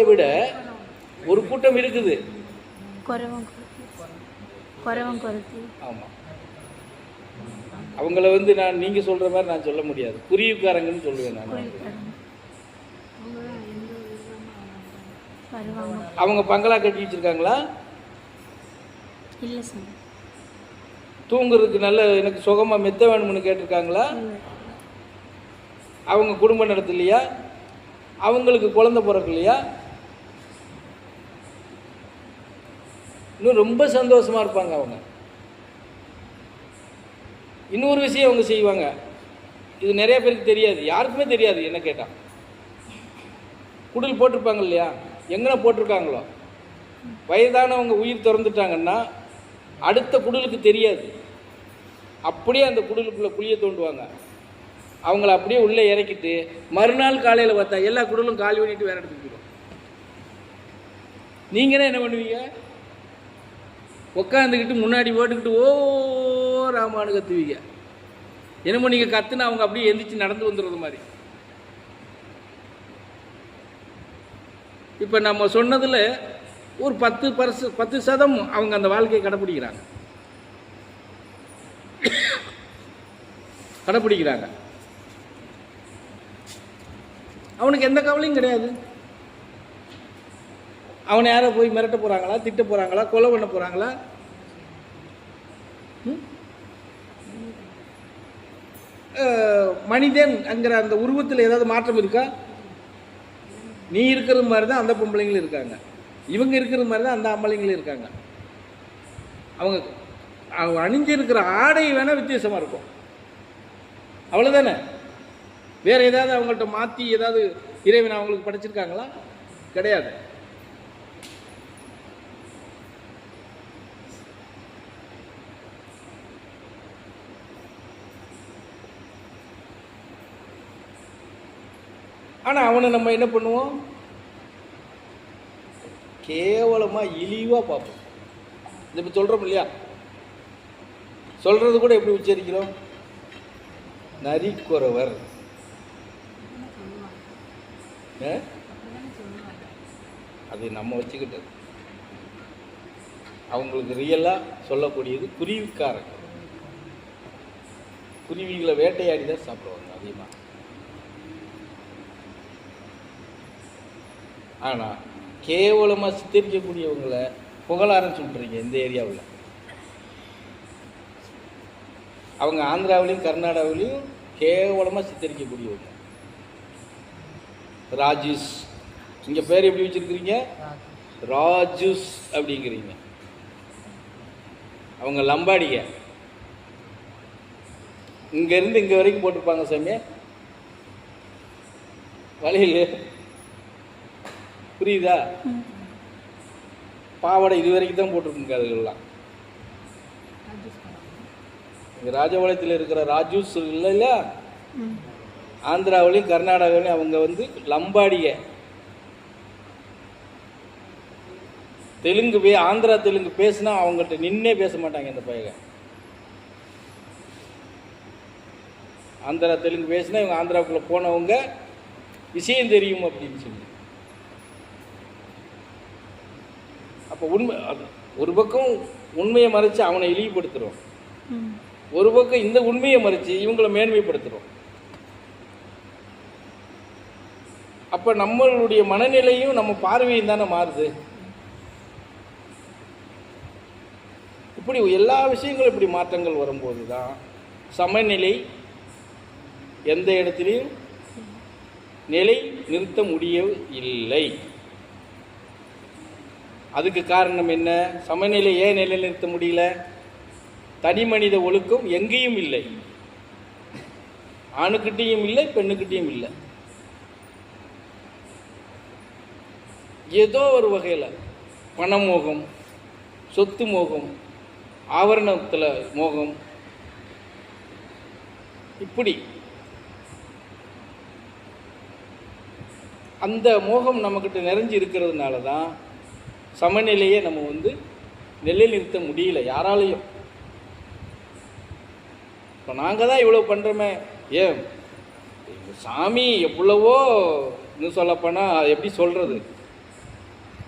விட ஒரு கூட்டம் இருக்குது. ஆமாம், அவங்கள நான் நீங்கள் சொல்கிற மாதிரி நான் சொல்ல முடியாது. குருவிக்காரங்கன்னு சொல்லுவேன் நான். அவங்க பங்களா கட்டி வச்சுருக்காங்களா? இல்லை சார். தூங்குறதுக்கு நல்ல எனக்கு சுகமாக மெத்த வேணும்னு கேட்டிருக்காங்களா? அவங்க குடும்பம் நடத்தலையா? அவங்களுக்கு குழந்தை பிறக்கலையா? இன்னும் ரொம்ப சந்தோஷமாக இருப்பாங்க அவங்க. இன்னொரு விஷயம் அவங்க செய்வாங்க, இது நிறைய பேருக்கு தெரியாது, யாருக்குமே தெரியாது. என்ன கேட்டால் குடில் போட்டிருப்பாங்க இல்லையா, எங்கே போட்டிருக்காங்களோ வயதானவங்க உயிர் திறந்துட்டாங்கன்னா அடுத்த குடிலுக்கு தெரியாது. அப்படியே அந்த குடிலுக்குள்ளே குழியை தோண்டுவாங்க. அவங்கள அப்படியே உள்ளே இறக்கிட்டு மறுநாள் காலையில் பார்த்தா எல்லா குடலும் காலி பண்ணிட்டு வேற இடத்துக்கு போயிடும். நீங்களே என்ன பண்ணுவீங்க? உட்காந்துக்கிட்டு முன்னாடி போட்டுக்கிட்டு ஓ ராமானு கத்துவீங்க. என்னமோ நீங்கள் கத்துனா அவங்க அப்படியே எந்திரிச்சு நடந்து வந்துடுறது மாதிரி. இப்போ நம்ம சொன்னதில் ஒரு 10% அவங்க அந்த வாழ்க்கையை கடைப்பிடிக்கிறாங்க. அவனுக்கு எந்த கவலையும் கிடையாது. அவனை யாரோ போய் மிரட்ட போகிறாங்களா, திட்ட போகிறாங்களா, கொலை பண்ண போகிறாங்களா? மனிதன் அங்கிற அந்த உருவத்தில் ஏதாவது மாற்றம் இருக்கா? நீ இருக்கிறது மாதிரி தான் அந்த பொம்பளைங்களும் இருக்காங்க, இவங்க இருக்கிறது மாதிரி தான் அந்த ஆம்பளைங்களும் இருக்காங்க. அவங்க அணிஞ்சிருக்கிற ஆடை வேணால் வித்தியாசமாக இருக்கும், அவ்வளோதானே. வேற ஏதாவது அவங்கள்ட்ட மாற்றி ஏதாவது இறைவன் அவங்களுக்கு படைச்சிருக்காங்களா? கிடையாது. ஆனால் அவனை நம்ம என்ன பண்ணுவோம்? கேவலமாக இழிவாக பார்ப்போம். இது இப்போ சொல்கிறோம் இல்லையா, சொல்கிறது கூட எப்படி உச்சரிக்கிறோம்? நரிக்குறவர். அது நம்ம வச்சுக்கிட்டது. அவங்களுக்கு ரியலாக சொல்லக்கூடியது குருவிக்காரங்க. குருவிகளை வேட்டையாடி தான் சாப்பிடுவாங்க அதிகமாக. ஆனால் கேவலமாக சித்தரிக்கக்கூடியவங்களை புகழாரன்னு சொல்கிறீங்க இந்த ஏரியாவில். அவங்க ஆந்திராவிலையும் கர்நாடகாவிலையும் கேவலமாக சித்தரிக்கக்கூடியவங்க. ராஜூஸ், இங்கே பேர் எப்படி வச்சுருக்கிறீங்க? ராஜூஸ் அப்படிங்கிறீங்க. அவங்க லம்பாடிங்க. இங்கேருந்து இங்கே வரைக்கும் போட்டிருப்பாங்க சாமி வழியில், புரியுதா? பாவாடை இது வரைக்கும் தான் போட்டிருக்குங்க. அதுகள்லாம் இங்கே ராஜபாளையத்தில் இருக்கிற ராஜூஸ் இல்லை இல்லையா, ஆந்திராவிலையும் கர்நாடகாவிலையும் அவங்க லம்பாடிய தெலுங்கு ஆந்திரா தெலுங்கு பேசுனா அவங்கள்ட்ட நின்னே பேச மாட்டாங்க இந்த பையக. ஆந்திரா தெலுங்கு பேசுனா இவங்க ஆந்திராவுக்குள்ளே போனவங்க விஷயம் தெரியும் அப்படின்னு சொல்லி. அப்போ உண்மை ஒரு பக்கம் உண்மையை மறைச்சு அவனை இழிவுபடுத்துகிறோம், ஒரு பக்கம் இந்த உண்மையை மறைச்சு இவங்களை மேன்மைப்படுத்துகிறோம். அப்போ நம்மளுடைய மனநிலையும் நம்ம பார்வையும் தானே மாறுது. இப்படி எல்லா விஷயங்களும் இப்படி மாற்றங்கள் வரும்போது தான் சமநிலை எந்த இடத்துலையும் நிலை நிறுத்த முடியவில்லை. அதுக்கு காரணம் என்ன? சமநிலை ஏன் நிலைநிறுத்த முடியல? தனி மனித ஒழுக்கம் எங்கேயும் இல்லை, ஆணுக்கிட்டையும் இல்லை, பெண்ணுக்கிட்டையும் இல்லை. ஏதோ ஒரு வகையில் பணமோகம், சொத்து மோகம், ஆவரணத்தில் மோகம், இப்படி அந்த மோகம் நம்மக்கிட்ட நிறைஞ்சு இருக்கிறதுனால தான் சமநிலையை நம்ம நிலைநிறுத்த முடியல யாராலையும். இப்போ நாங்கள் தான் இவ்வளோ பண்ணுறோமே, ஏன் சாமி எவ்வளவோ இன்னும் சொல்லப்போனால் எப்படி சொல்கிறது,